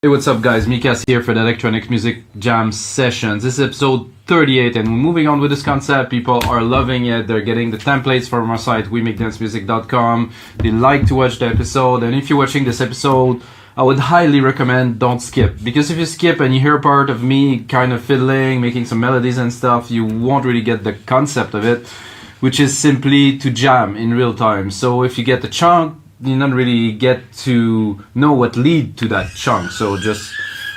Hey, what's up guys, Mika's here for the Electronic Music Jam Sessions. This is episode 38 and we're moving on with this concept. People are loving it. They're getting the templates from our site, wemakedancemusic.com. They like to watch the episode, and if you're watching this episode, I would highly recommend don't skip. Because if you skip and you hear part of me kind of fiddling, making some melodies and stuff, you won't really get the concept of it, which is simply to jam in real time. So if you get the chunk, you don't really get to know what lead to that chunk, so just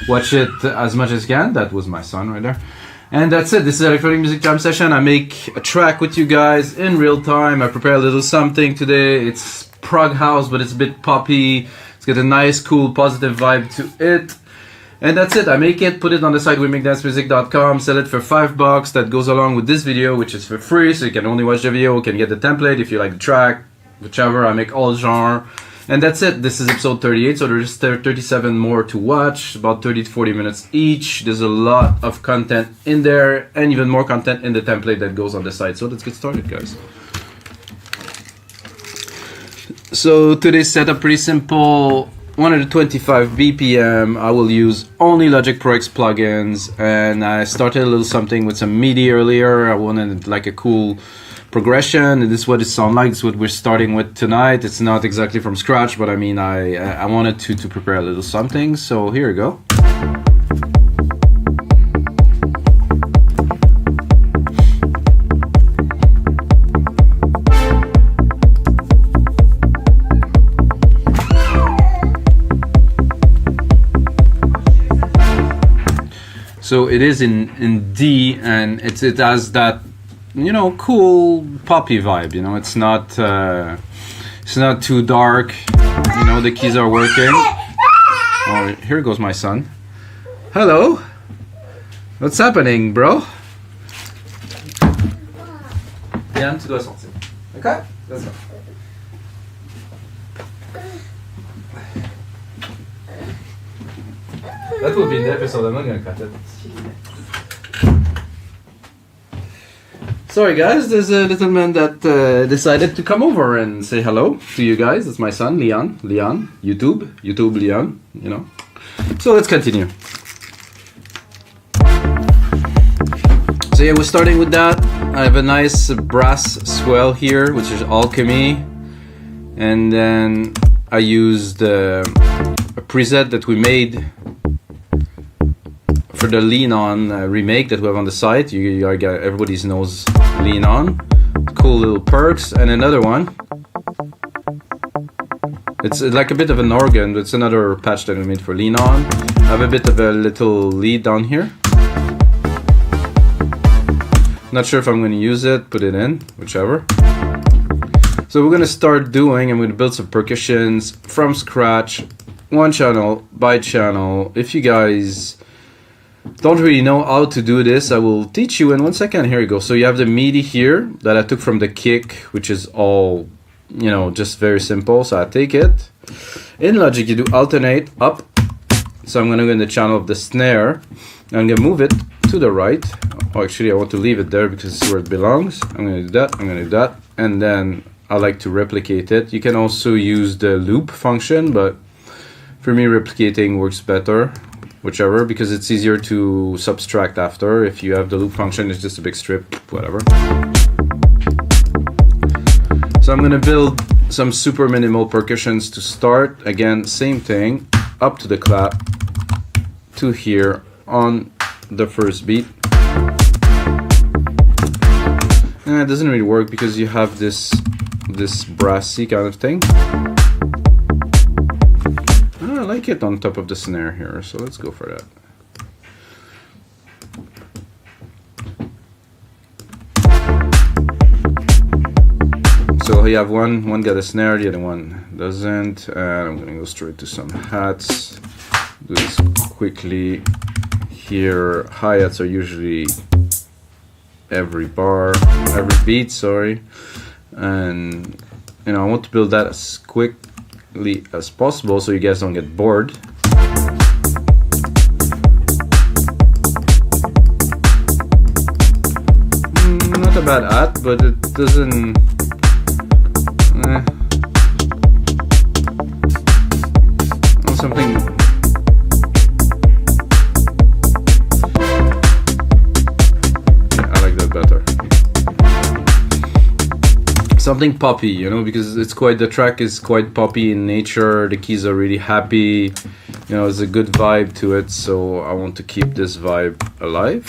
watch it as much as you can. That was my son right there. And that's it. This is Electronic Music Jam Session. I make a track with you guys in real time. I prepare a little something today. It's prog house, but it's a bit poppy. It's got a nice, cool, positive vibe to it. And that's it. I make it, put it on the site wemakedancemusic.com, sell it for $5. That goes along with this video, which is for free, so you can only watch the video, you can get the template if you like the track, whichever. I make all genre. And that's it. This is episode 38, so there's 37 more to watch, about 30 to 40 minutes each. There's a lot of content in there, and even more content in the template that goes on the site. So let's get started, guys. So today's setup pretty simple. 125 BPM. I will use only Logic Pro X plugins, and I started a little something with some MIDI earlier. I wanted like a cool progression, and this is what it sounds like. This is what we're starting with tonight. It's not exactly from scratch, but I mean, I wanted to prepare a little something. So here we go. So it is in D, and it has that, you know, cool poppy vibe. You know, it's not too dark. You know, the keys are working. Oh, here goes my son. Hello. What's happening, bro? Yann, tu dois sortir. Okay, let's go. That will be in the episode. I'm not gonna cut it. Sorry guys, there's a little man that decided to come over and say hello to you guys. It's my son, Leon, YouTube Leon, you know. So let's continue. So yeah, we're starting with that. I have a nice brass swell here, which is Alchemy. And then I used a preset that we made for the Lean On remake that we have on the site. Everybody knows Lean On. Cool little perks. And another one. It's like a bit of an organ, but it's another patch that we made for Lean On. I have a bit of a little lead down here. Not sure if I'm going to use it, put it in, whichever. So we're going to start doing, I'm going to build some percussions from scratch, one channel by channel. If you guys don't really know how to do this, I will teach you in 1 second. Here you go. So you have the MIDI here that I took from the kick, which is all, you know, just very simple. So I take it. In Logic, you do alternate up. So I'm going to go in the channel of the snare. I'm going to move it to the right. Oh, actually, I want to leave it there because it's where it belongs. I'm going to do that. I'm going to do that. And then I like to replicate it. You can also use the loop function, but for me, replicating works better. Whichever, because it's easier to subtract after. If you have the loop function, it's just a big strip, whatever. So I'm gonna build some super minimal percussions to start. Again, same thing, up to the clap, to here on the first beat. And it doesn't really work because you have this brassy kind of thing. I like it on top of the snare here, so let's go for that. So you have one got a snare, the other one doesn't, and I'm gonna go straight to some hats. Do this quickly. Here, hi-hats are usually every beat, sorry. And you know, I want to build that as quick as possible so you guys don't get bored. Not a bad at, but it doesn't something something poppy, you know, because the track is quite poppy in nature. The keys are really happy, you know, there's a good vibe to it, so I want to keep this vibe alive.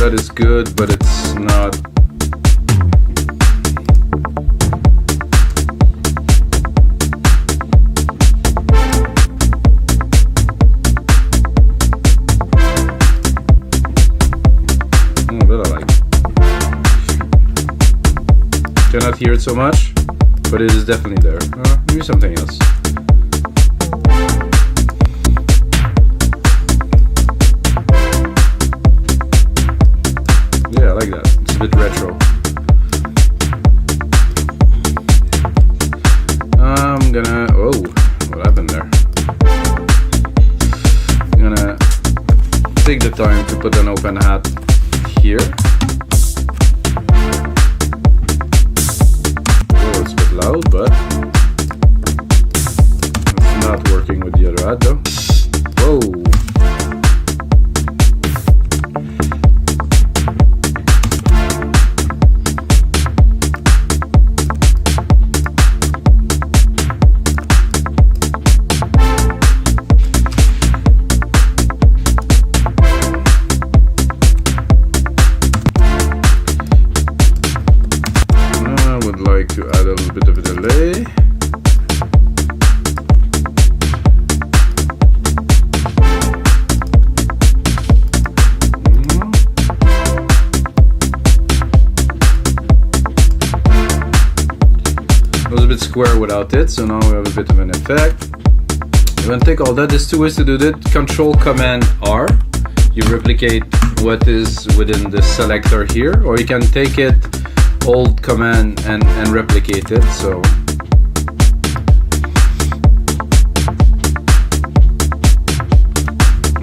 That is good, but it's not. Cannot hear it so much, but it is definitely there. Maybe something else. Yeah, I like that. It's a bit retro. I'm gonna. Oh, what happened there? I'm gonna take the time to put an open hat here. Loud, but it's not working with the other hat though. Whoa. To add a little bit of a delay. It was a bit square without it, so now we have a bit of an effect. I'm going to take all that. There's two ways to do that. Control Command R. You replicate what is within the selector here, or you can take it Hold Command and replicate it. So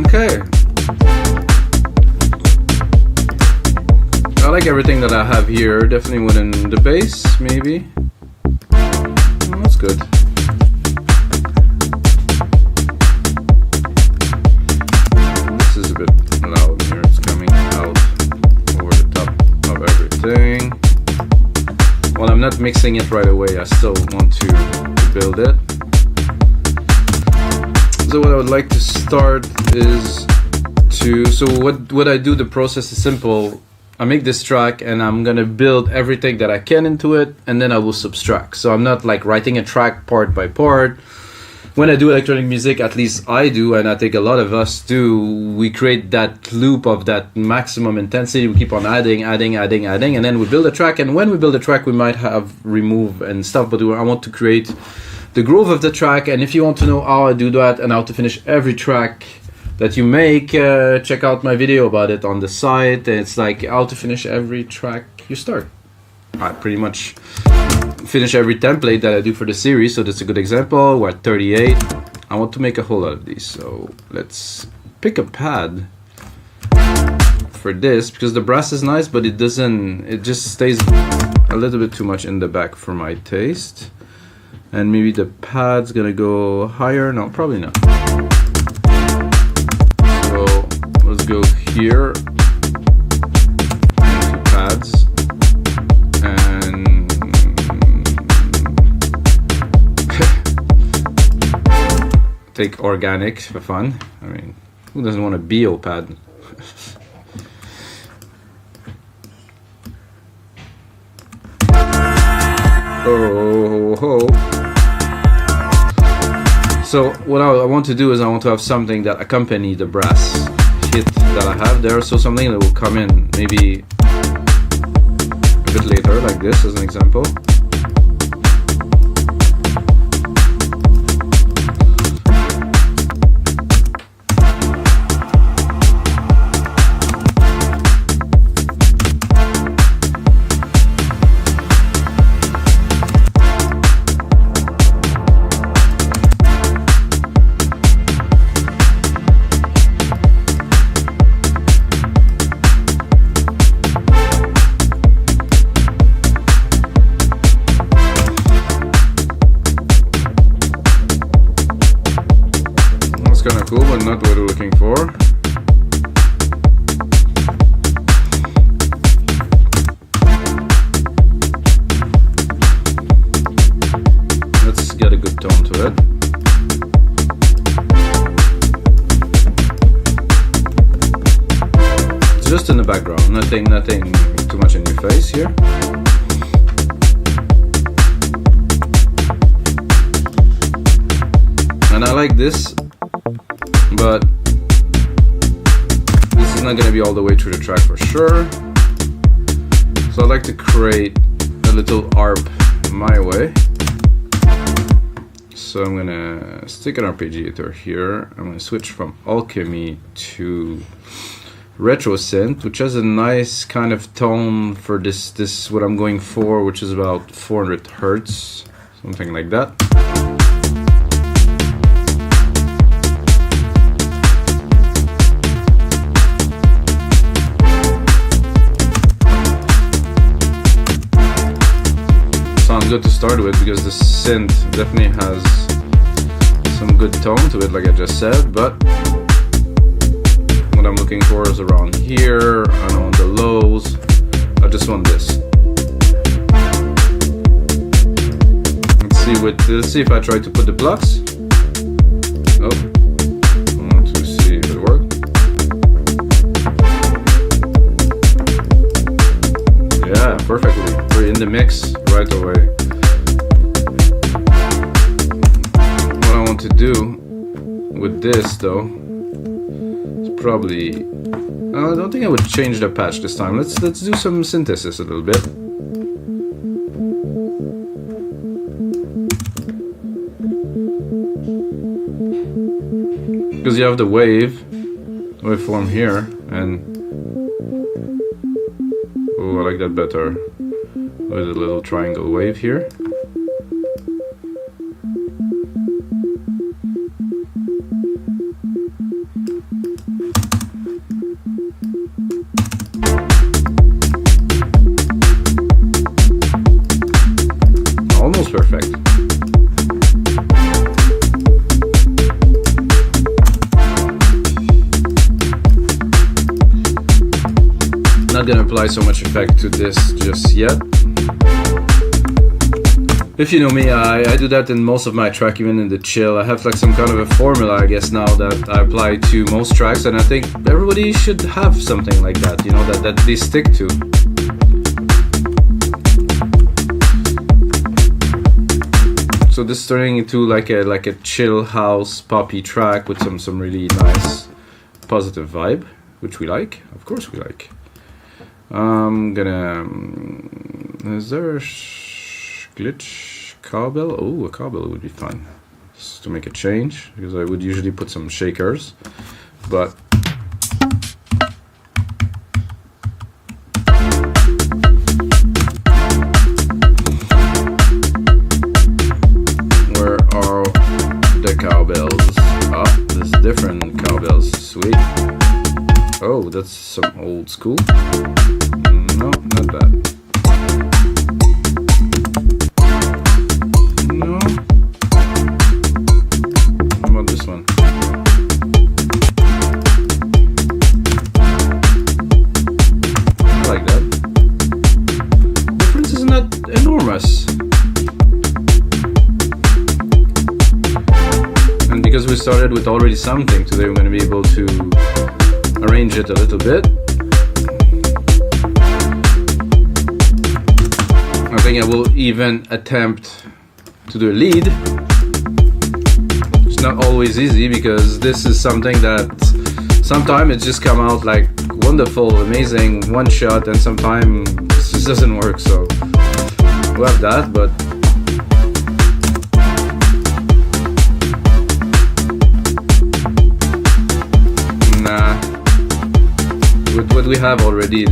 okay, I like everything that I have here. Definitely within the bass, maybe. Oh, that's good. This is a bit loud here. It's coming out over the top of everything. While I'm not mixing it right away, I still want to build it. So what I would like to start is what I do, the process is simple. I make this track and I'm gonna build everything that I can into it, and then I will subtract. So I'm not like writing a track part by part. When I do electronic music, at least I do, and I think a lot of us do, we create that loop of that maximum intensity. We keep on adding, and then we build a track. And when we build a track, we might have remove and stuff, but I want to create the groove of the track. And if you want to know how I do that and how to finish every track that you make, check out my video about it on the site. It's like how to finish every track you start. I pretty much finish every template that I do for the series, so that's a good example. We're at 38. I want to make a whole lot of these, so let's pick a pad for this, because the brass is nice, but it just stays a little bit too much in the back for my taste. And maybe the pad's gonna go higher. No, probably not. So let's go here, two pads, and take organic for fun. I mean, who doesn't want a BO pad? Oh ho. So what I want to do is I want to have something that accompany the brass hit that I have there. So something that will come in maybe a bit later, like this as an example. just in the background, nothing too much in your face here. And I like this, but this is not going to be all the way through the track for sure. So I like to create a little arp my way. So I'm going to stick an arpeggiator here. I'm going to switch from Alchemy to Retro Synth, which has a nice kind of tone for this what I'm going for, which is about 400 Hertz, something like that. Sounds good to start with because the synth definitely has some good tone to it, like I just said, but what I'm looking for is around here, I don't want the lows, I just want this. Let's see if I try to put the plucks. Oh, I want to see if it works. Yeah, perfectly. We're in the mix right away. What I want to do with this though is probably, I don't think I would change the patch this time. Let's do some synthesis a little bit. Because you have the waveform here, and oh, I like that better with a little triangle wave here. Almost perfect. Not gonna apply so much effect to this just yet. If you know me, I do that in most of my track, even in the chill. I have like some kind of a formula, I guess, now that I apply to most tracks, and I think everybody should have something like that, you know, that they stick to. So this is turning into like a chill house poppy track with some really nice positive vibe, which we like, of course we like. I'm gonna, is there a glitch cowbell? Oh, a cowbell would be fun, just to make a change, because I would usually put some shakers, but where are the cowbells? Ah, there's different cowbells, sweet. Oh, that's some old school. No, not bad. No. How about this one? I like that. Difference is not enormous. And because we started with already something, today we're going to be able to arrange it a little bit. I think I will even attempt to do a lead. It's not always easy because this is something that sometimes it just come out like wonderful, amazing, one shot, and sometimes it just doesn't work. So we'll have that, but nah. With what we have already,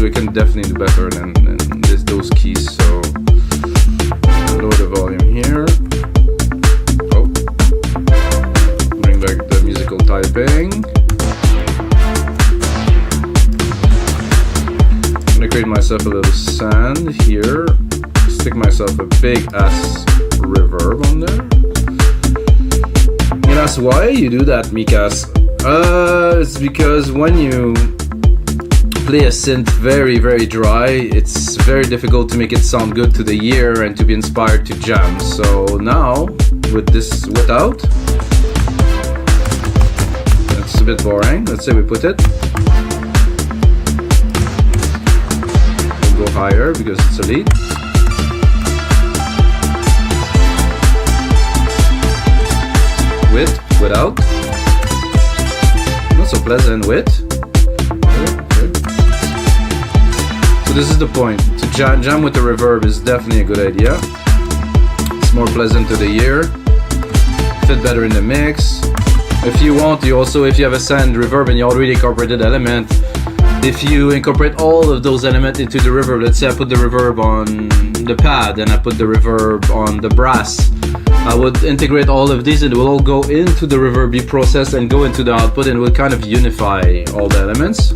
we can definitely do better than those keys. So lower the volume here. Oh, bring back the musical typing. I'm gonna create myself a little sand here. Stick myself a big ass reverb on there. You ask why you do that, Mikas? It's because when you play a synth very, very dry, it's very difficult to make it sound good to the ear and to be inspired to jam. So now, with this without, it's a bit boring. Let's say we put it. higher because it's a lead. With, without. Not so pleasant with. Okay. So this is the point. To jam with the reverb is definitely a good idea. It's more pleasant to the ear. Fit better in the mix. If you want, you also, if you have a send reverb and you already incorporated element, if you incorporate all of those elements into the reverb, let's say I put the reverb on the pad and I put the reverb on the brass, I would integrate all of these and it will all go into the reverb, be processed and go into the output, and will kind of unify all the elements.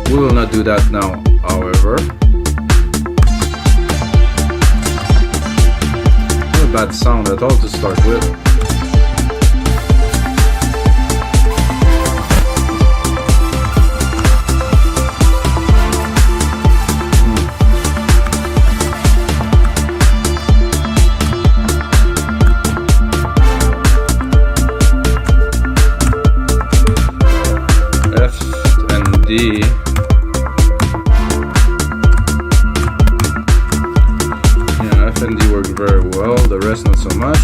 We will not do that now, however. Not a bad sound at all to start with. D. Yeah, F and D work very well, the rest not so much.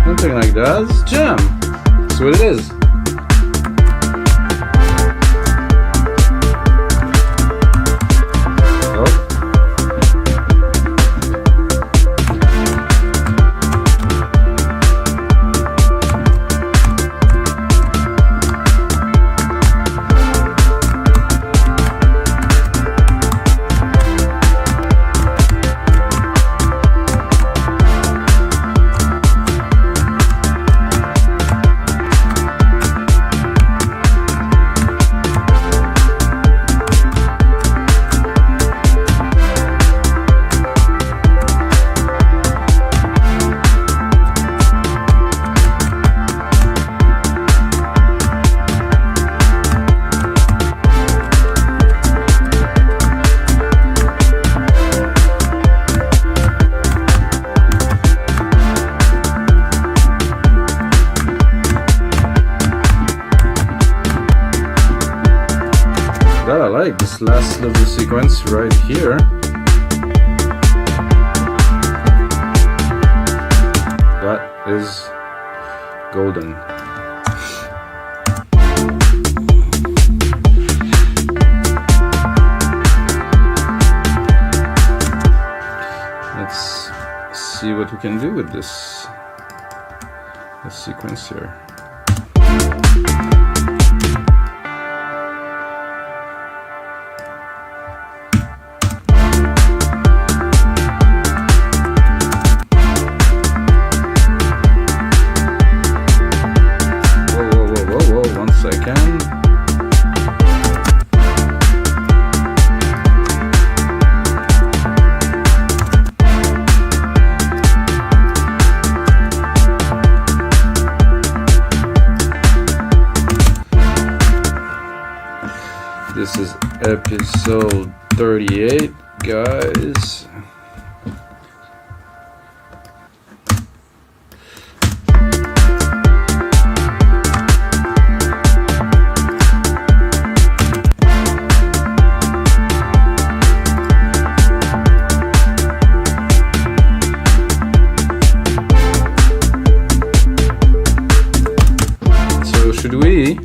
Something like that. It's jam. That's what it is. That I like, this last little sequence right here. That is golden. Let's see what we can do with this sequence here. This is episode 38, guys. So should we?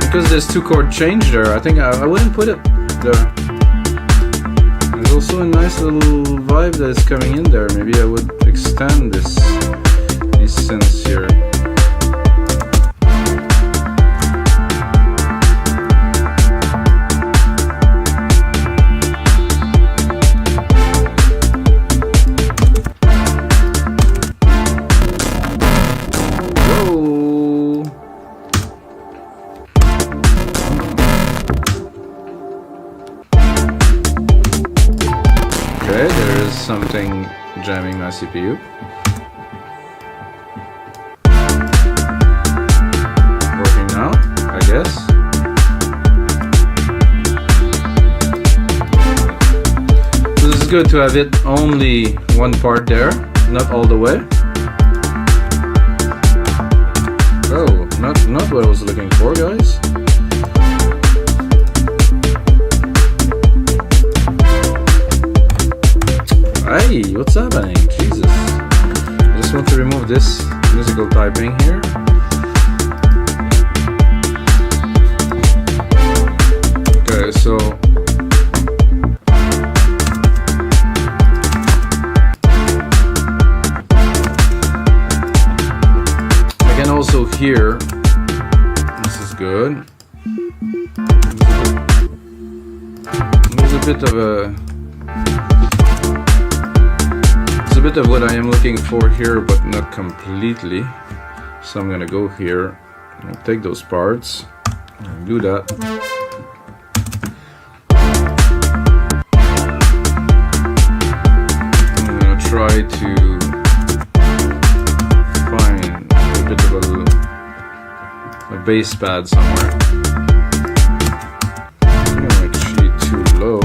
Because there's 2 chord change there, I think I wouldn't put it there. There's also a nice little vibe that is coming in there. Maybe I would extend these synths here. Okay, there is something jamming my CPU. Working now, I guess. So this is good to have it only one part there, not all the way. Oh, not what I was looking for, guys. Hey, what's happening? Jesus. I just want to remove this musical typing here. Okay, so I can also hear, this is good. There's a bit of bit of what I am looking for here, but not completely. So I'm gonna go here and take those parts and do that. I'm gonna try to find a bit of a bass pad somewhere. Actually too low.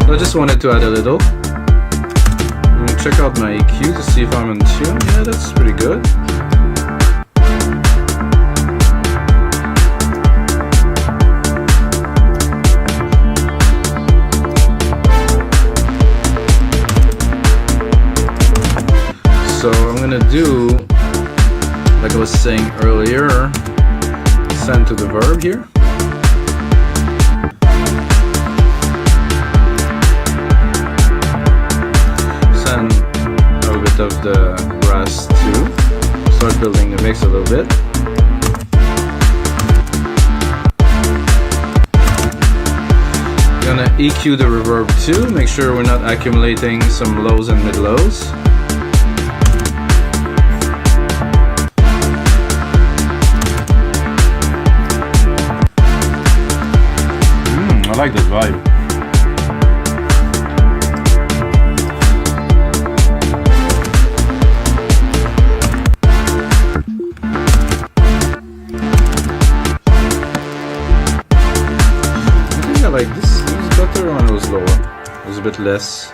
I just wanted to add a little. I'm gonna check out my EQ to see if I'm in tune. Yeah, that's pretty good. So I'm gonna do, like I was saying earlier, send to the verb here. Of the brass too. Start building the mix a little bit. Gonna EQ the reverb too. Make sure we're not accumulating some lows and mid lows. I like that vibe. Like this was better when it was lower. It was a bit less.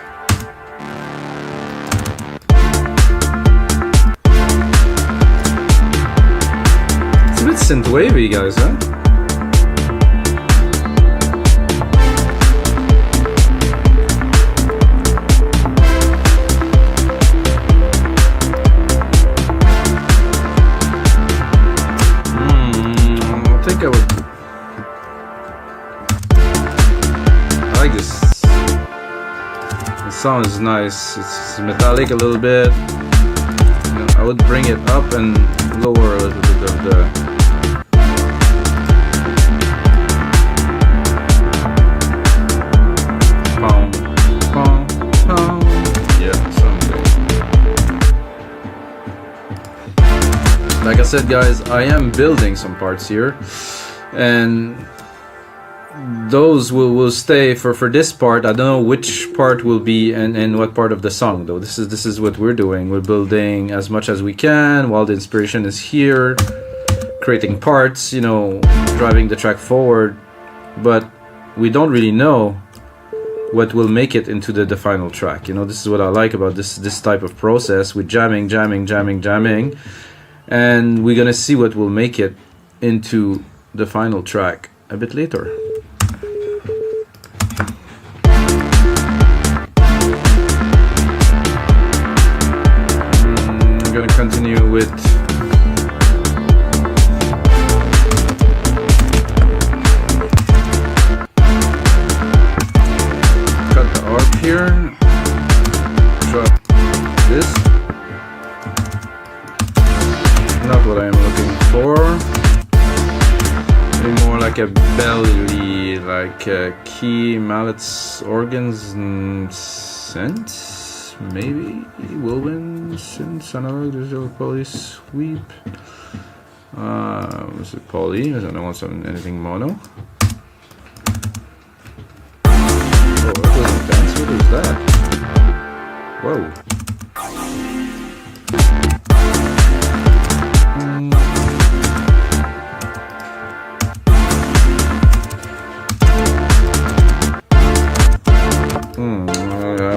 It's a bit synthwavy, guys, huh? I think I would. I like sound is nice. It's metallic a little bit. I would bring it up and lower a little bit of the pound, pound, pound. Yeah, something. Like I said, guys, I am building some parts here, and those will stay for this part. I don't know which part will be and what part of the song, though. This is what we're doing. We're building as much as we can while the inspiration is here, creating parts, you know, driving the track forward, but we don't really know what will make it into the final track. You know, this is what I like about this type of process with jamming, and we're gonna see what will make it into the final track a bit later. I'm gonna continue with cut the arp here, drop this. Not what I am looking for. Maybe more like a belly, like key, mallets, organs, and synths. Maybe whirlwind, synths, analog, digital, poly, sweep. Was it poly? I don't know. Want anything mono? Oh, that was intense. What is that? Whoa.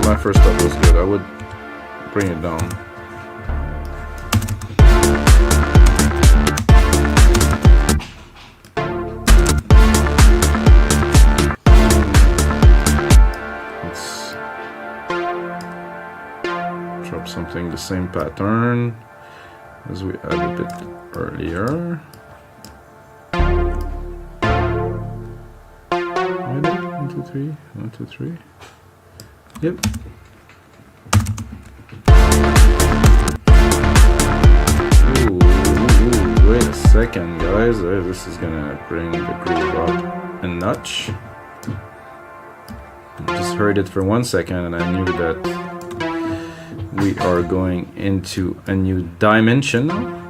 My first stuff was good. I would bring it down. Let's drop something the same pattern as we had a bit earlier. Ready? 1, 2, 3. 1, 2, 3. Yep. Ooh, wait a second, guys. This is gonna bring the groove up a notch. Just heard it for 1 second and I knew that we are going into a new dimension now.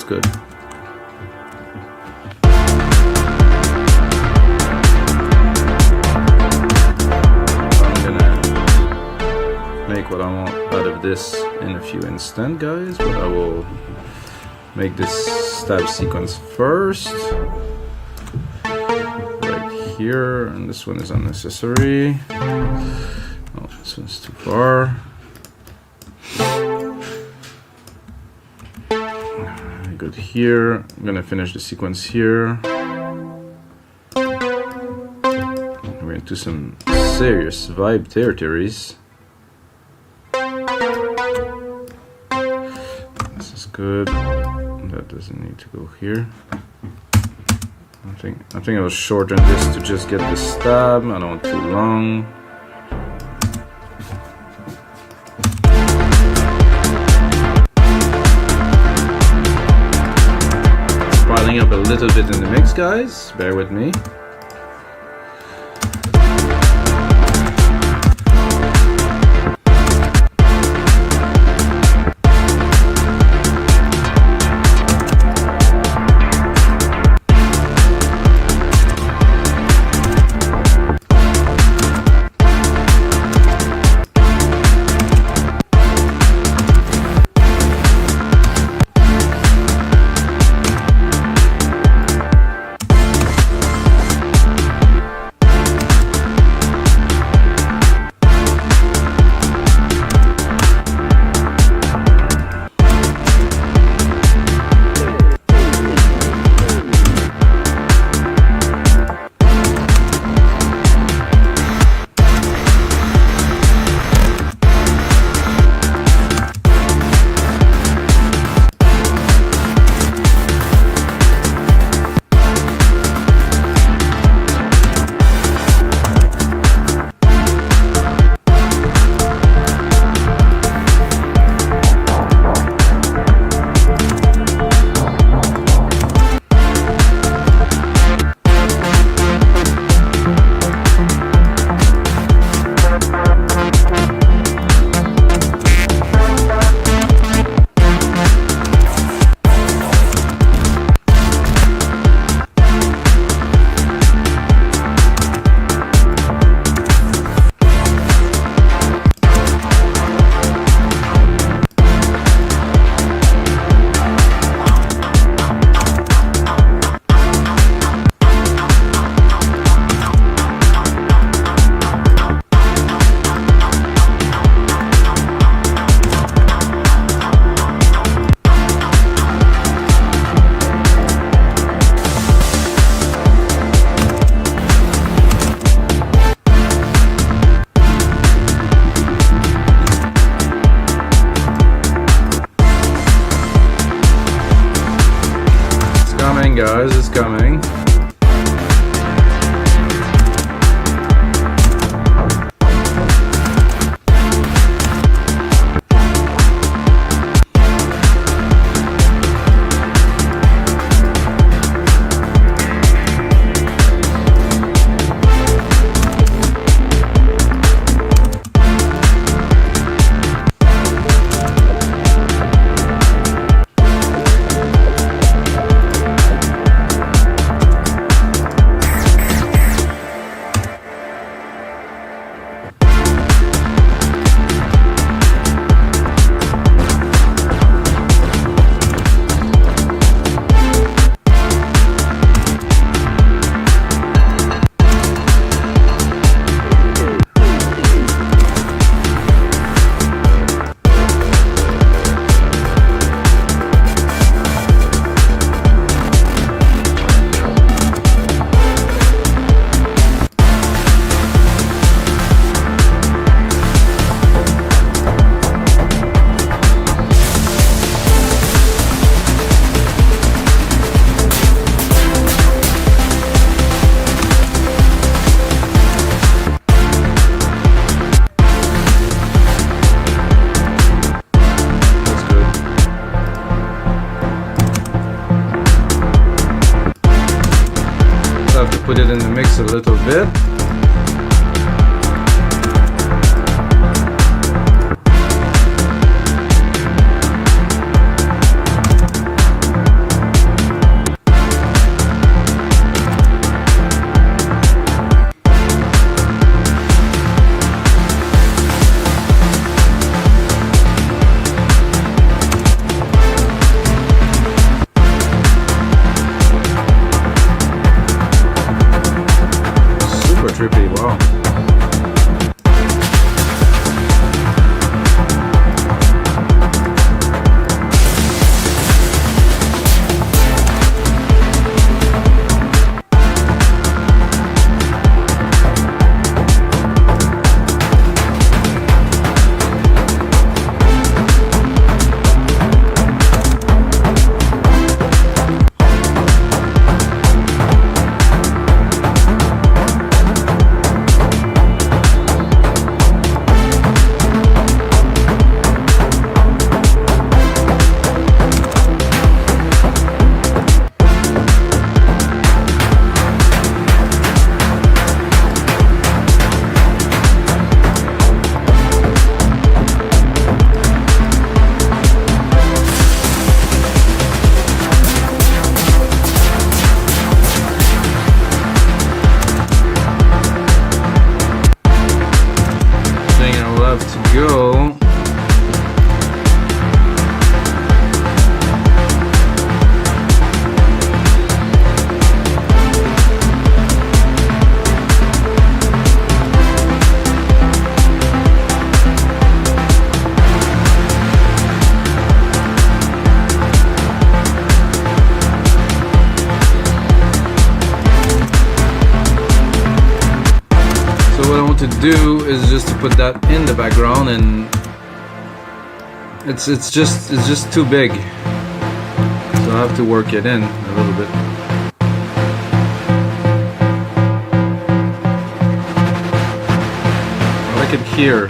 Good. I'm gonna make what I want out of this in a few instants, guys, but I will make this stab sequence first. Right here, and this one is unnecessary. Oh, this one's too far. Good here. I'm gonna finish the sequence here. We're into some serious vibe territories. This is good. That doesn't need to go here. I think I'll shorten this to just get the stab. I don't want too long. Up a little bit in the mix, guys. Bear with me. coming. Put it in the mix a little bit. Trippy, wow. Go. So what I want to do is just to put that in the background, and it's just too big, so I have to work it in a little bit. I like it here.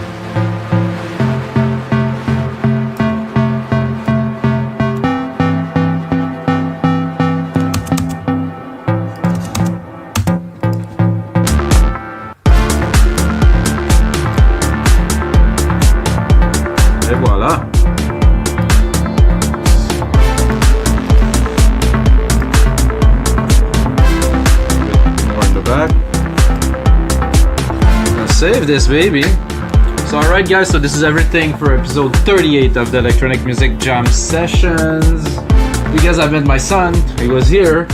Et voilà. More in the back. Now save this baby. So alright guys, so this is everything for episode 38 of the Electronic Music Jam Sessions. You guys have met my son, he was here.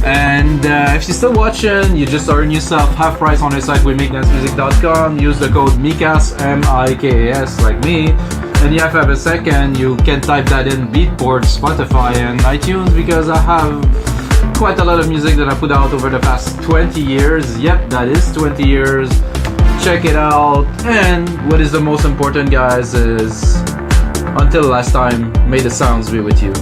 And if you're still watching, you just earn yourself half price on our site, wemake-music.com. Use the code MIKAS, M-I-K-A-S, like me. And if you have a second, you can type that in Beatport, Spotify, and iTunes, because I have quite a lot of music that I put out over the past 20 years. Yep, that is 20 years. Check it out. And what is the most important, guys, is until last time, may the sounds be with you.